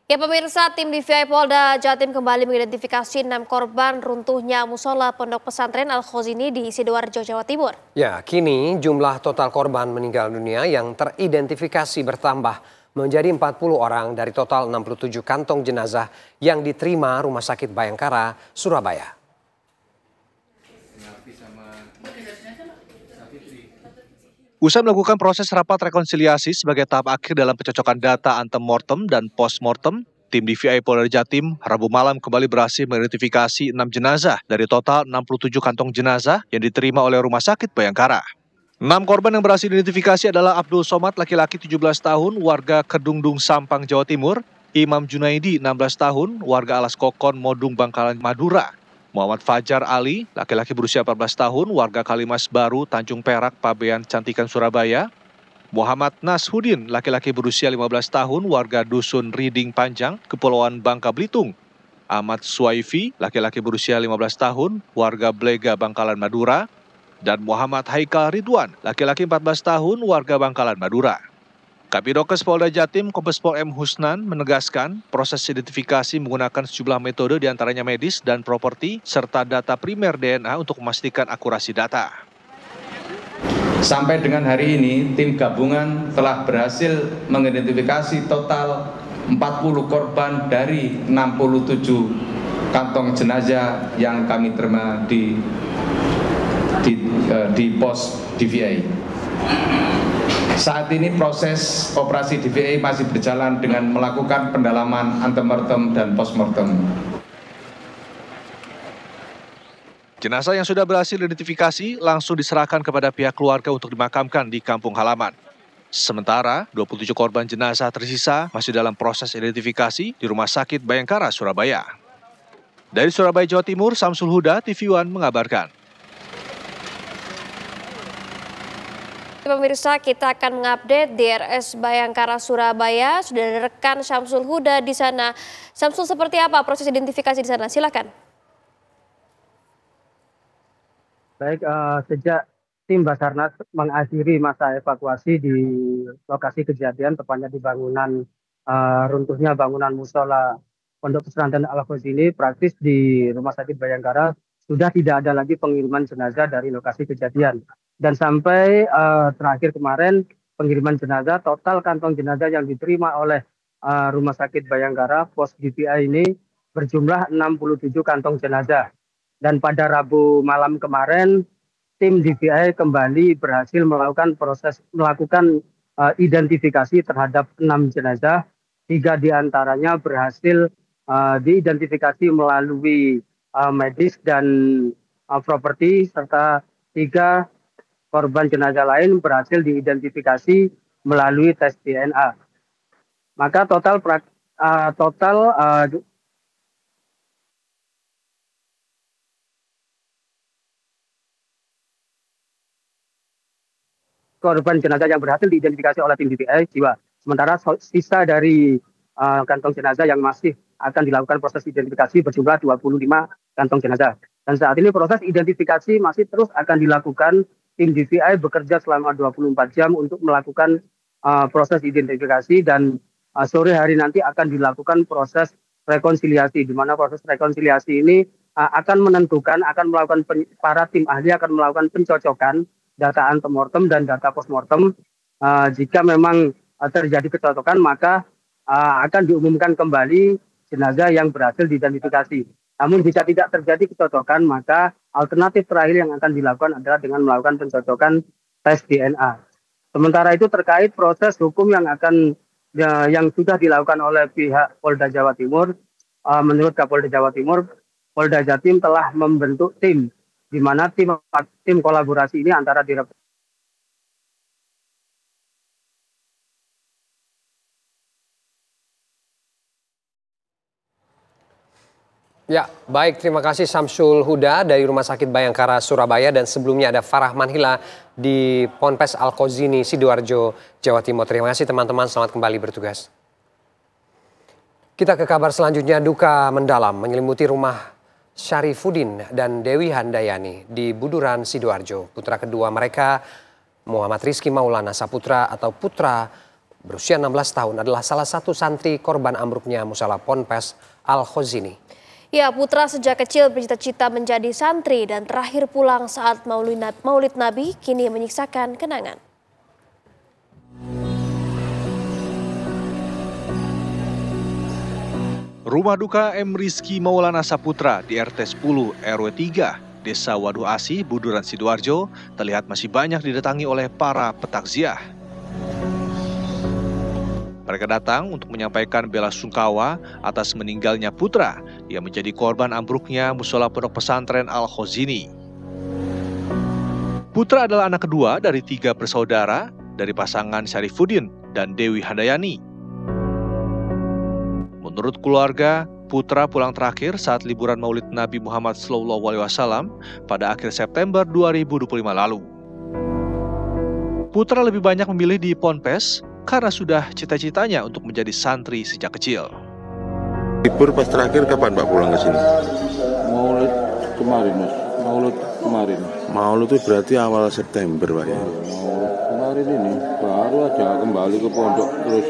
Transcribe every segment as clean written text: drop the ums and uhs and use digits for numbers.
Ya pemirsa, tim DVI Polda Jatim kembali mengidentifikasi 6 korban runtuhnya musola Pondok Pesantren Al-Khozini di Sidoarjo, Jawa Timur. Ya, kini jumlah total korban meninggal dunia yang teridentifikasi bertambah menjadi 40 orang dari total 67 kantong jenazah yang diterima Rumah Sakit Bayangkara, Surabaya. Usai melakukan proses rapat rekonsiliasi sebagai tahap akhir dalam pencocokan data antemortem dan postmortem, tim DVI Polda Jatim Rabu malam kembali berhasil mengidentifikasi 6 jenazah dari total 67 kantong jenazah yang diterima oleh Rumah Sakit Bayangkara. 6 korban yang berhasil diidentifikasi adalah Abdul Somad, laki-laki 17 tahun, warga Kedungdung Sampang, Jawa Timur, Imam Junaidi, 16 tahun, warga Alas Kokon, Modung, Bangkalan, Madura, Muhammad Fajar Ali, laki-laki berusia 14 tahun, warga Kalimas Baru, Tanjung Perak, Pabean, Cantikan, Surabaya. Muhammad Nashudin, laki-laki berusia 15 tahun, warga Dusun Riding Panjang, Kepulauan Bangka Belitung. Ahmad Suwaifi, laki-laki berusia 15 tahun, warga Blega, Bangkalan, Madura. Dan Muhammad Haikal Ridwan, laki-laki 14 tahun, warga Bangkalan, Madura. Kabidokes Polda Jatim Kombes Pol M. Husnan menegaskan proses identifikasi menggunakan sejumlah metode diantaranya medis dan properti serta data primer DNA untuk memastikan akurasi data. Sampai dengan hari ini, tim gabungan telah berhasil mengidentifikasi total 40 korban dari 67 kantong jenazah yang kami terima di pos DVI. Saat ini proses operasi DVI masih berjalan dengan melakukan pendalaman antemortem dan postmortem. Jenazah yang sudah berhasil identifikasi langsung diserahkan kepada pihak keluarga untuk dimakamkan di kampung halaman. Sementara 27 korban jenazah tersisa masih dalam proses identifikasi di Rumah Sakit Bayangkara, Surabaya. Dari Surabaya, Jawa Timur, Samsul Huda, TV One mengabarkan. Pemirsa, kita akan mengupdate DRS Bayangkara Surabaya. Sudah ada rekan Samsul Huda di sana. Samsul, seperti apa proses identifikasi di sana? Silakan. Baik, sejak tim Basarnas mengakhiri masa evakuasi di lokasi kejadian, tepatnya di bangunan runtuhnya bangunan musola Pondok Pesantren Al-Khozini, praktis di Rumah Sakit Bayangkara sudah tidak ada lagi pengiriman jenazah dari lokasi kejadian. Dan sampai terakhir kemarin pengiriman jenazah, total kantong jenazah yang diterima oleh Rumah Sakit Bayangkara pos DVI ini berjumlah 67 kantong jenazah. Dan pada Rabu malam kemarin tim DVI kembali berhasil melakukan identifikasi terhadap 6 jenazah. 3 diantaranya berhasil diidentifikasi melalui medis dan properti, serta 3 korban jenazah lain berhasil diidentifikasi melalui tes DNA. Maka total korban jenazah yang berhasil diidentifikasi oleh tim DVI jiwa. Sementara sisa dari kantong jenazah yang masih akan dilakukan proses identifikasi berjumlah 25 kantong jenazah. Dan saat ini proses identifikasi masih terus akan dilakukan. Tim DVI bekerja selama 24 jam untuk melakukan proses identifikasi, dan sore hari nanti akan dilakukan proses rekonsiliasi, di mana proses rekonsiliasi ini akan menentukan, para tim ahli akan melakukan pencocokan data antemortem dan data postmortem. Jika memang terjadi kecocokan, maka akan diumumkan kembali jenazah yang berhasil diidentifikasi. Namun jika tidak terjadi kecocokan, maka alternatif terakhir yang akan dilakukan adalah dengan melakukan pencocokan tes DNA. Sementara itu terkait proses hukum yang sudah dilakukan oleh pihak Polda Jawa Timur, menurut Kapolda Jawa Timur, Polda Jatim telah membentuk tim, di mana tim kolaborasi ini antara Direktur. Ya, baik, terima kasih Samsul Huda dari Rumah Sakit Bayangkara Surabaya, dan sebelumnya ada Farah Manhila di Ponpes Al-Khozini, Sidoarjo, Jawa Timur. Terima kasih teman-teman, selamat kembali bertugas. Kita ke kabar selanjutnya. Duka mendalam menyelimuti rumah Syarifuddin dan Dewi Handayani di Buduran, Sidoarjo. Putra kedua mereka, Muhammad Rizky Maulana Saputra atau Putra, berusia 16 tahun adalah salah satu santri korban ambruknya musala Ponpes Al-Khozini. Ya, Putra sejak kecil bercita-cita menjadi santri dan terakhir pulang saat Maulid Nabi kini menyisakan kenangan. Rumah duka M. Rizky Maulana Saputra di RT 10 RW 3 Desa Waduh Asih, Buduran, Sidoarjo terlihat masih banyak didatangi oleh para petakziah. Mereka datang untuk menyampaikan bela sungkawa atas meninggalnya putra yang menjadi korban ambruknya musola pondok pesantren Al-Khozini. Putra adalah anak kedua dari 3 bersaudara dari pasangan Syarifuddin dan Dewi Handayani. Menurut keluarga, Putra pulang terakhir saat liburan Maulid Nabi Muhammad SAW pada akhir September 2025 lalu. Putra lebih banyak memilih di Ponpes karena sudah cita-citanya untuk menjadi santri sejak kecil. Libur pas terakhir kapan Pak pulang ke sini? Maulid kemarin, Mas. Maulid kemarin. Maulid itu berarti awal September, Pak ya? Maulid kemarin ini baru aja kembali ke pondok terus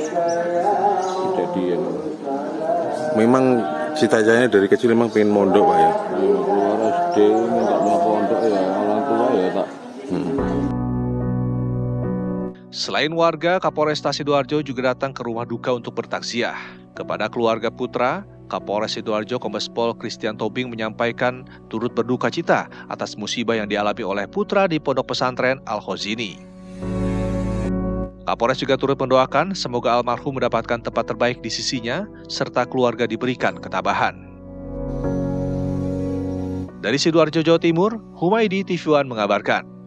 kejadian. Memang cita-citanya dari kecil memang pengen mondok, Pak ya? Keluar SD mintanya pondok ya, orang tua ya tak. Selain warga, Kapolresta Sidoarjo juga datang ke rumah duka untuk bertakziah. Kepada keluarga Putra, Kapolres Sidoarjo Kombes Pol Christian Tobing menyampaikan turut berduka cita atas musibah yang dialami oleh Putra di pondok pesantren Al-Khozini. Kapolres juga turut mendoakan semoga almarhum mendapatkan tempat terbaik di sisinya serta keluarga diberikan ketabahan. Dari Sidoarjo, Jawa Timur, Humaydi TV One mengabarkan.